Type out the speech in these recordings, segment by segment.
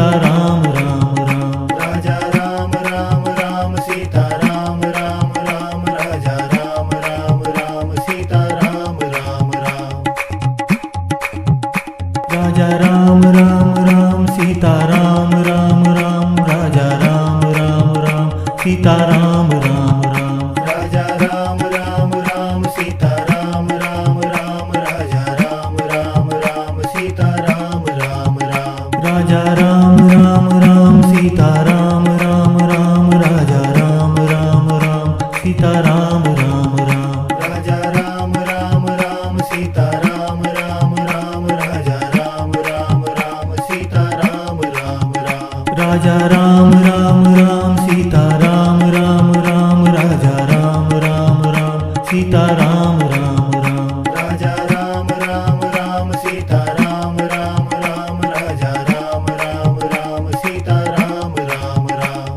Sita Ram Ram Ram. Raja Ram Ram Ram Sita Ram Ram Ram Raja Ram Ram Ram Sita Ram Ram Ram. Raja Ram Ram Ram Sita Ram Ram Ram Raja Ram Ram Ram Sita Ram Ram Ram. Raja Ram Ram Ram Sita Ram Ram Ram Raja Ram Ram Ram Sita Ram Ram Ram. Raja Ram Ram Ram Sita Ram Ram Ram Raja Ram Ram Ram Sita Ram Ram Ram. Raja Ram Ram Ram Sita Ram Ram Ram Raja Ram Ram Ram Sita Ram Ram Ram. Raja Ram Ram Ram Sita Ram Ram Ram Raja Ram Ram Ram Sita Ram Ram Ram. Raja Ram Ram Ram Sita Ram Ram Ram Raja Ram Ram Ram Sita Ram Ram Ram.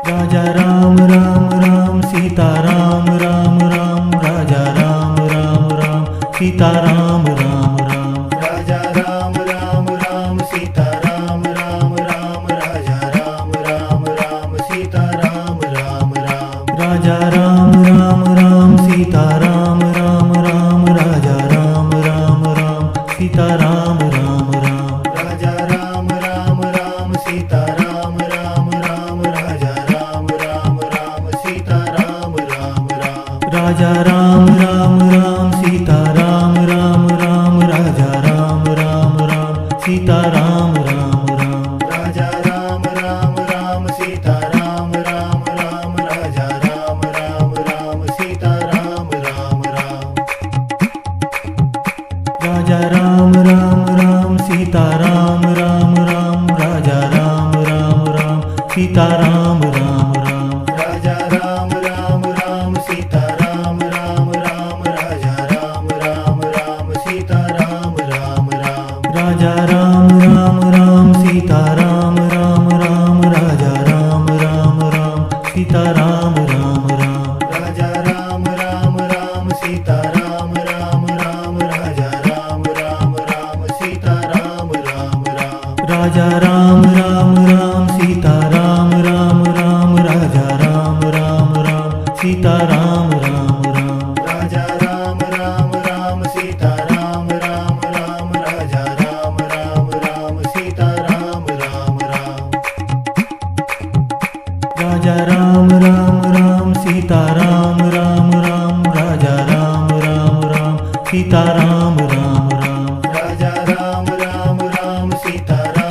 Raja Ram Ram Ram Sita Ram Ram Ram Raja Ram Ram Ram Sita Ram Ram Ram. Raja Ram Ram Ram Sita Ram Ram Ram Raja Ram Ram Ram Sita Ram Ram Ram. Raja Ram Ram Ram Sita Ram Ram Ram Raja Ram Ram Ram Sita Ram Ram Ram. Raja Ram Ram Ram Sita Ram Ram Ram Raja Ram Ram Ram Sita Ram Ram Ram. Raja Ram Ram Ram Sita Ram Ram Ram Raja Ram Ram Ram Sita Ram Ram Ram. Raja Ram Ram Ram Sita Ram Ram Ram Raja Ram Ram Ram Sita Ram Ram Ram. Raja Ram Ram Ram Sita Ram Ram Ram Raja Ram Ram Ram Sita Ram Ram Ram. Raja Ram Ram Ram Sita Ram Ram Ram Raja Ram Ram Ram Sita Ram Ram Ram. Raja Ram Ram Ram Sita Ram Ram Ram Raja Ram Ram Ram Sita Ram Ram Ram. Raja Ram Ram Ram Sita Ram Ram Ram Raja Ram Ram Ram Sita Ram Ram Ram. Raja Ram Ram Ram Sita Ram Ram Ram Raja Ram Ram Ram Sita Ram Ram Ram. Raja Ram Ram Ram Sita Ram Ram Ram Raja Ram Ram Ram Sita Ram Ram Ram. Raja Ram Ram Ram Sita Ram Ram Ram Raja Ram Ram Ram Sita Ram Ram Ram. Raja Ram Ram Ram Sita Ram Ram Ram Raja Ram Ram Ram Sita Ram Ram Ram. Raja Ram Ram Ram Sita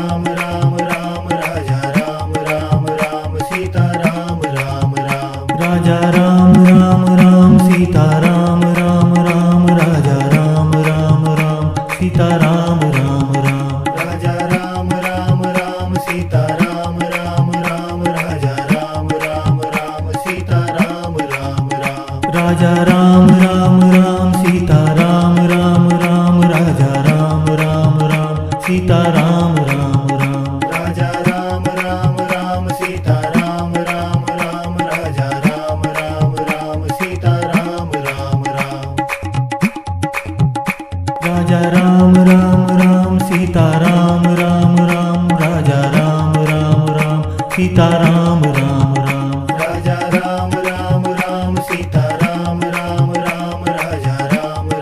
Ram Ram Ram Raja Ram Ram Ram Sita Ram Ram Ram. Raja Ram Ram Ram Sita Ram Ram Ram Raja Ram Ram Ram Sita Ram Ram Ram. Raja Ram Ram Ram Sita Ram Ram Ram Raja Ram Ram Ram Sita Ram Ram Ram. Raja Ram Ram Ram Sita Ram Ram Ram Raja Ram Ram Ram Sita Ram Ram Ram. Raja Ram Ram Ram Sita Ram Ram Ram Raja Ram Ram Ram Sita Ram Ram Ram. Raja Ram Ram Ram Sita Ram Ram Ram Raja Ram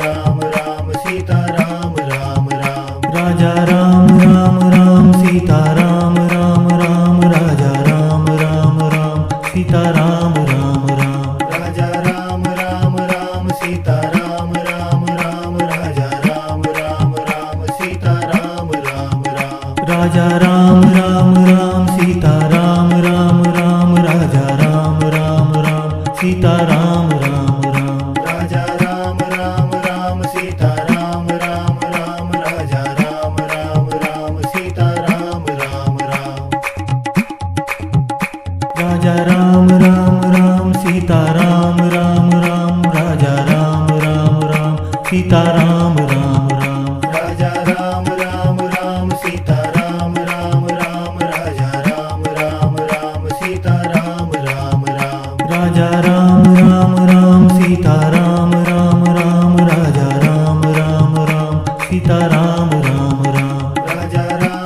Ram Ram Sita Ram Ram Ram. Raja Ram Ram Ram Sita Ram Ram Ram Raja Ram Ram Ram Sita Ram Ram Ram. Raja Ram Ram Ram Sita Ram Ram Ram Raja Ram Ram Ram Sita Ram Ram Ram. Raja Ram Ram Ram Sita Ram Ram Ram Raja Ram Ram Ram Sita Ram Ram Ram. Raja Ram Ram Ram Sita Ram Ram Ram Raja Ram Ram Ram Sita Ram Ram Ram. Raja Ram Ram Ram Sita Ram Ram Ram Raja Ram Ram Ram Sita Ram Ram Ram. Raja Ram Ram Ram Sita Ram Ram Ram Raja Ram Ram Ram Sita Ram Ram Ram. Raja Ram Ram Ram Sita Ram Ram Ram Raja Ram Ram Ram Sita Ram Ram Ram. Raja Ram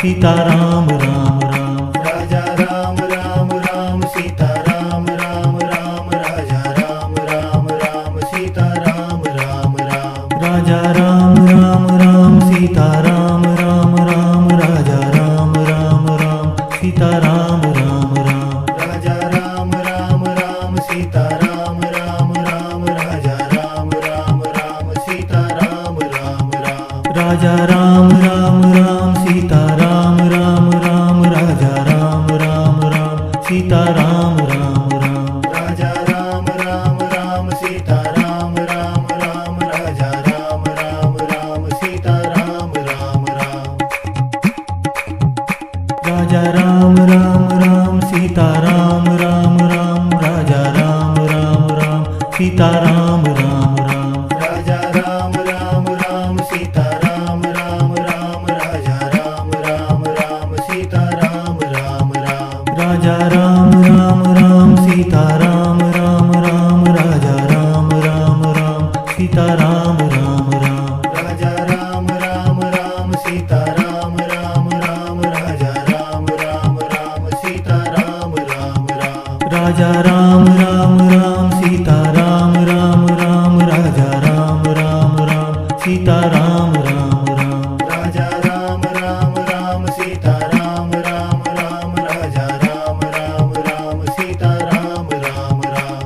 Sita Ram Ram Ram. Raja Ram Ram Ram Sita Ram Ram Ram Raja Ram Ram Ram Sita Ram Ram Ram. Raja Ram Ram Ram Sita Ram Ram Ram Raja Ram Ram Ram Sita Ram Ram Ram. Raja Ram Ram Ram Sita Ram Ram Ram Raja Ram Ram Ram Sita Ram Ram Ram. Raja Ram Ram Ram Sita Ram Ram Ram Raja Ram Ram Ram Sita Ram Ram Ram. Raja Ram Ram Ram Sita Ram Ram Ram Raja Ram Ram Ram Sita Ram Ram Ram. Raja Ram Ram Ram Sita Ram Ram Ram Raja Ram Ram Ram Sita Ram Ram Ram. Raja Ram Ram Ram Sita Ram Ram Ram Raja Ram Ram Ram Sita Ram Ram Ram. Raja Ram Ram Ram Sita Ram Ram Ram Raja Ram Ram Ram Sita Ram Ram Ram. Raja Ram Ram Ram Sita Ram Ram Ram Raja Ram Ram Ram Sita Ram Ram Ram. Raja Ram Ram Ram Sita Ram Ram Ram Raja Ram Ram Ram Sita Ram Ram Ram. Raja Ram Ram Ram Sita Ram Ram Ram Raja Ram Ram Ram Sita Ram Ram Ram.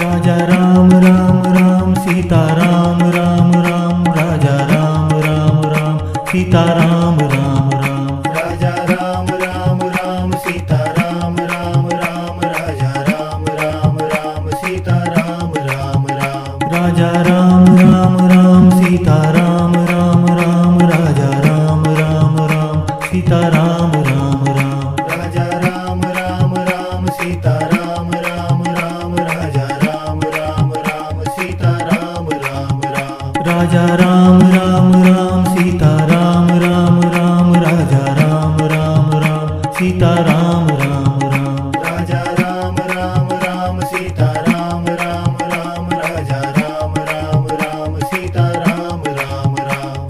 Raja Ram Ram Ram Sita Ram Ram Ram Raja Ram Ram Ram Sita Ram Ram Ram. Raja Ram Ram Ram Sita Ram Ram Ram Raja Ram Ram Ram Sita Ram Ram Ram. Raja Ram Ram Ram Sita Ram Ram Ram Raja Ram Ram Ram Sita Ram Ram Ram. Raja Ram Ram Ram Sita Ram Ram Ram Raja Ram Ram Ram Sita Ram Ram Ram. Raja Ram Ram Ram Sita Ram Ram Ram Raja Ram Ram Ram Sita Ram Ram Ram. Raja Ram Ram Ram Sita Ram Ram Ram Raja Ram Ram Ram Sita Ram Ram Ram.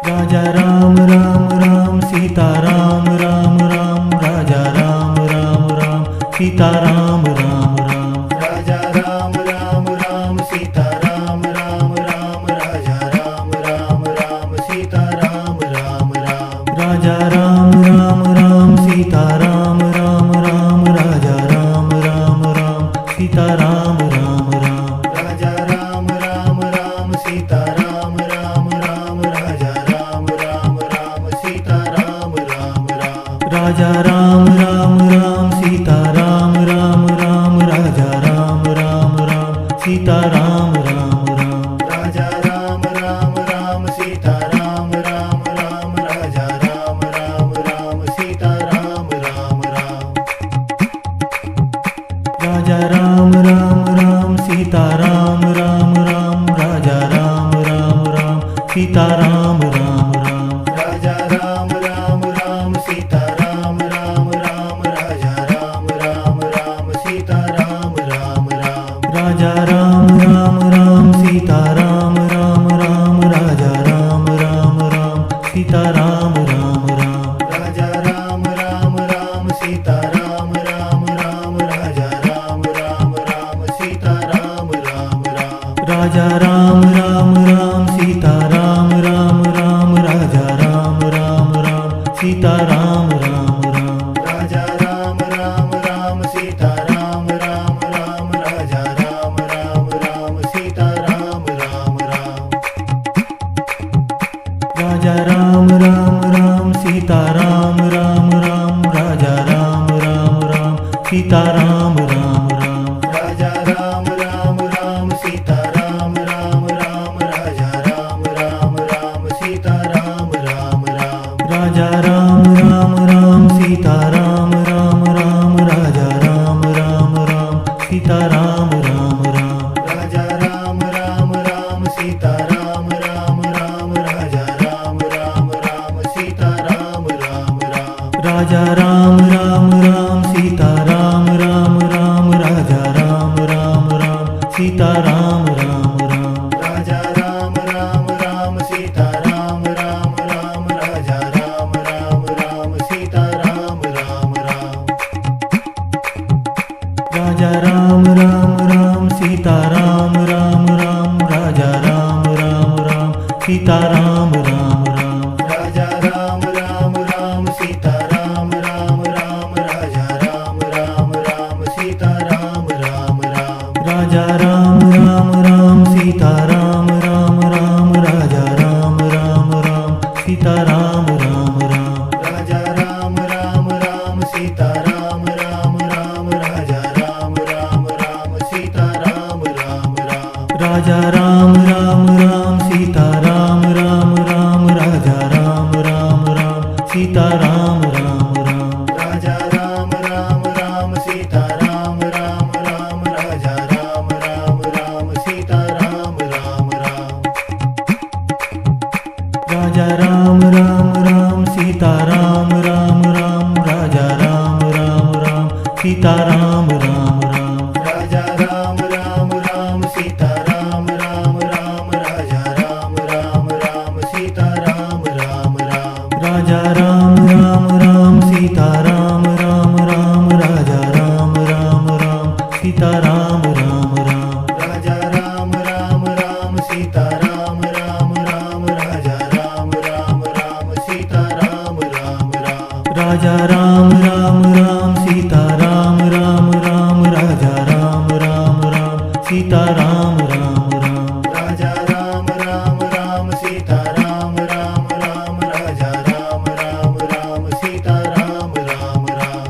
Raja Ram Ram Ram Sita Ram Ram Ram Raja Ram Ram Ram Sita Ram Ram Ram. Raja Ram Ram Ram Sita Ram Ram Ram Raja Ram Ram Ram Sita Ram Ram Ram. Raja Ram Ram Ram Sita Ram Ram Ram Raja Ram Ram Ram Sita Ram Ram Ram. Raja Ram Ram Ram Sita Ram Ram Ram Raja Ram Ram Ram Sita Ram Ram Ram. Raja Ram Ram Ram Sita Ram Ram Ram Raja Ram Ram Ram Sita Ram Ram Ram. Raja Ram Ram Ram Sita Ram Ram Ram Raja Ram Ram Ram Sita Ram Ram Ram. Raja Ram Ram Ram Sita Ram Ram Ram Raja Ram Ram Ram Sita Ram Ram Ram. Raja Ram Ram Ram Sita Ram Ram Ram Raja Ram Ram Ram Sita Ram Ram Ram. Raja Ram Ram Ram Sita Ram Ram Ram Raja Ram Ram Ram Sita Ram Ram Ram. Raja Ram Ram Ram Sita Ram Ram Ram Raja Ram Ram Ram Sita Ram Ram Ram. Raja Ram Ram Ram Sita Ram Ram Ram Raja Ram Ram Ram Sita Ram Ram Ram. Raja Ram Ram Ram Sita Ram Ram Ram Raja Ram Ram Ram Sita Ram Ram Ram. Raja Ram Ram Ram Sita Ram Ram Ram Raja Ram Ram Ram Sita Ram Ram Ram. Raja Ram Ram Ram Sita Ram Ram Ram Raja Ram Ram Ram Sita Ram Ram Ram. Raja Ram Ram Ram Sita Ram Ram Ram Raja Ram Ram Ram Sita Ram Ram Ram. Raja Ram Ram Ram Sita Ram Ram Ram Raja Ram Ram Ram Sita Ram Ram Ram. Raja Ram Ram Ram Sita Ram Ram Ram Raja Ram Ram Ram Sita Ram Ram Ram. Raja Ram Ram Ram Sita Sita Ram Ram Ram. Raja Ram Ram Ram Sita Ram Ram Ram Raja Ram Ram Ram Sita Ram Ram Ram. Raja Ram Ram Ram Sita Ram Ram Ram Raja Ram Ram Ram Sita Ram Ram Ram. Raja Ram Ram Ram Sita Ram Ram Ram Raja Ram Ram Ram Sita Ram Ram Ram. Raja Ram Ram Ram Sita Ram Ram Ram Raja Ram Ram Ram Sita Ram Ram Ram. Raja Ram Ram Ram Sita Ram Ram Ram Raja Ram Ram Ram Sita Ram Ram Ram. Raja Ram Ram Ram Sita Ram Ram Ram Raja Ram Ram Ram Sita Ram Ram Ram. Raja Ram Ram Ram Sita Ram Ram Ram Raja Ram Ram Ram Sita Ram Ram Ram. Raja Ram Ram Ram Sita Ram Ram Ram Raja Ram Ram Ram Sita Ram Ram Ram. Raja Ram Ram Ram Sita Ram Ram Ram Raja Ram Ram Ram Sita Ram Ram Ram. Raja Ram Ram Ram Sita Ram Ram Ram Raja Ram Ram Ram Sita Ram Ram Ram. Raja Ram Ram Ram Sita Ram Ram Ram Raja Ram Ram Ram Sita Ram Ram Ram.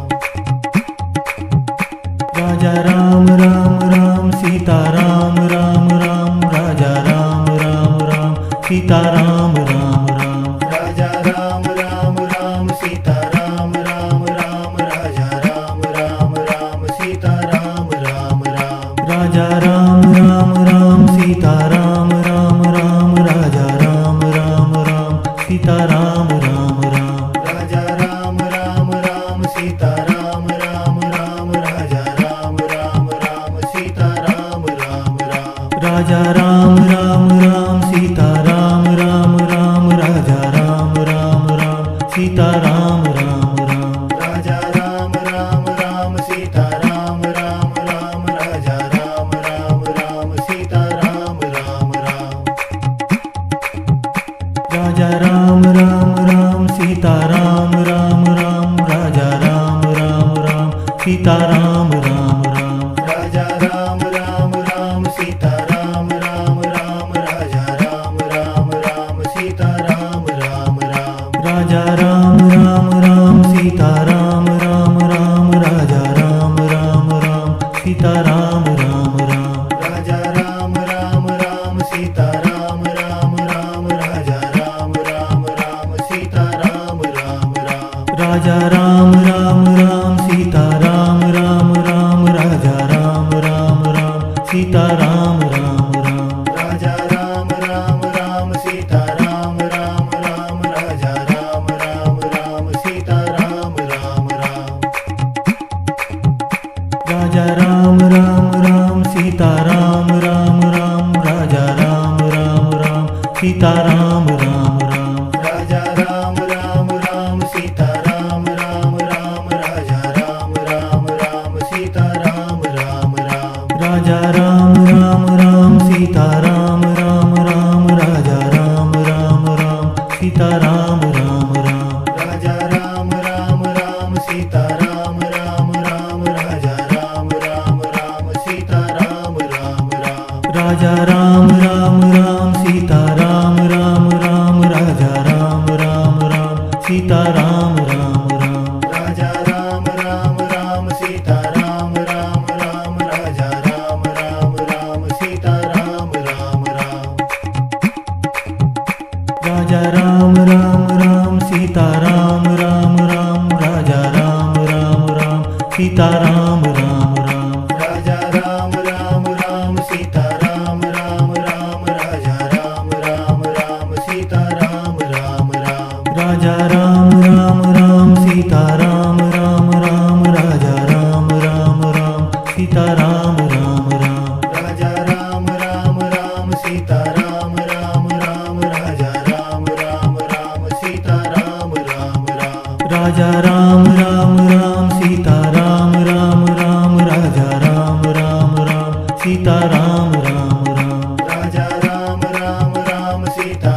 Raja Ram Ram Ram Sita Ram Ram Ram Raja Ram Ram Ram Sita Ram Ram Ram. Raja Ram Ram Ram Sita Ram Ram Ram Raja Ram Ram Ram Sita Ram Ram Ram. Raja Ram Ram Ram Sita Ram Ram Ram Raja Ram Ram Ram Sita Ram Ram Ram. Raja Ram Ram Ram Sita Ram Ram Ram Raja Ram Ram Ram Sita Ram Ram Ram. Raja Ram Ram Ram Sita Ram Ram Ram Raja Ram Ram Ram Sita Ram Ram Ram. Raja Ram Ram Ram Sita Ram Ram Ram Raja Ram Ram Ram Sita Ram Ram Ram. Raja Ram Ram Ram Sita Ram Ram Ram Raja Ram Ram Ram Sita Ram Ram Ram. Raja Ram Ram Ram Sita Ram Ram Ram Raja Ram Ram Ram Sita Ram Ram Ram. Raja Ram Ram Ram Sita Ram Ram Ram Raja Ram Ram Ram Sita Ram Ram Ram. Raja Ram Ram Ram Sita Ram Ram Ram Raja Ram Ram Ram Sita Ram Ram Ram. Raja Ram Ram Ram Sita Ram Ram Ram Raja Ram Ram Ram Sita Ram Ram Ram. Raja Ram Ram Ram Sita Ram Ram Ram Raja Ram Ram Ram Sita Ram Ram Ram. Raja Ram Ram Ram Sita Ram Ram Ram Raja Ram Ram Ram Sita Ram Ram Ram. Raja Ram Ram Ram Sita Ram Ram Ram Raja Ram Ram Ram Sita Ram Ram Ram. Raja Ram Ram Ram Sita Ram Ram Ram Raja Ram Ram Ram Sita Ram Ram Ram. Raja Ram Ram Ram Sita Ram Ram Ram Raja Ram Ram Ram Sita Ram Ram Ram. Raja Ram Ram Ram Sita Ram Ram Ram Raja Ram Ram Ram Sita Ram Ram Ram. Raja Ram Ram Ram Sita Ram Ram Ram Raja Ram Ram Ram Sita Ram Ram Ram. Raja Ram Ram Ram Sita Ram Ram Ram Raja Ram Ram Ram Sita Ram Ram Ram. Raja Ram Ram Ram Sita Ram Ram Ram Raja Ram Ram Ram Sita Ram Ram Ram. Raja Ram Ram Ram Sita Ram Ram Ram Raja Ram Ram Ram Sita Ram Ram Ram. Raja Ram Ram Ram Sita Ram Ram Ram Raja Ram Ram Ram Sita Ram Ram Ram. Raja Ram Ram Ram Sita Ram Ram Ram Raja Ram Ram Ram Sita Ram Ram Ram. Raja Ram Ram Ram Sita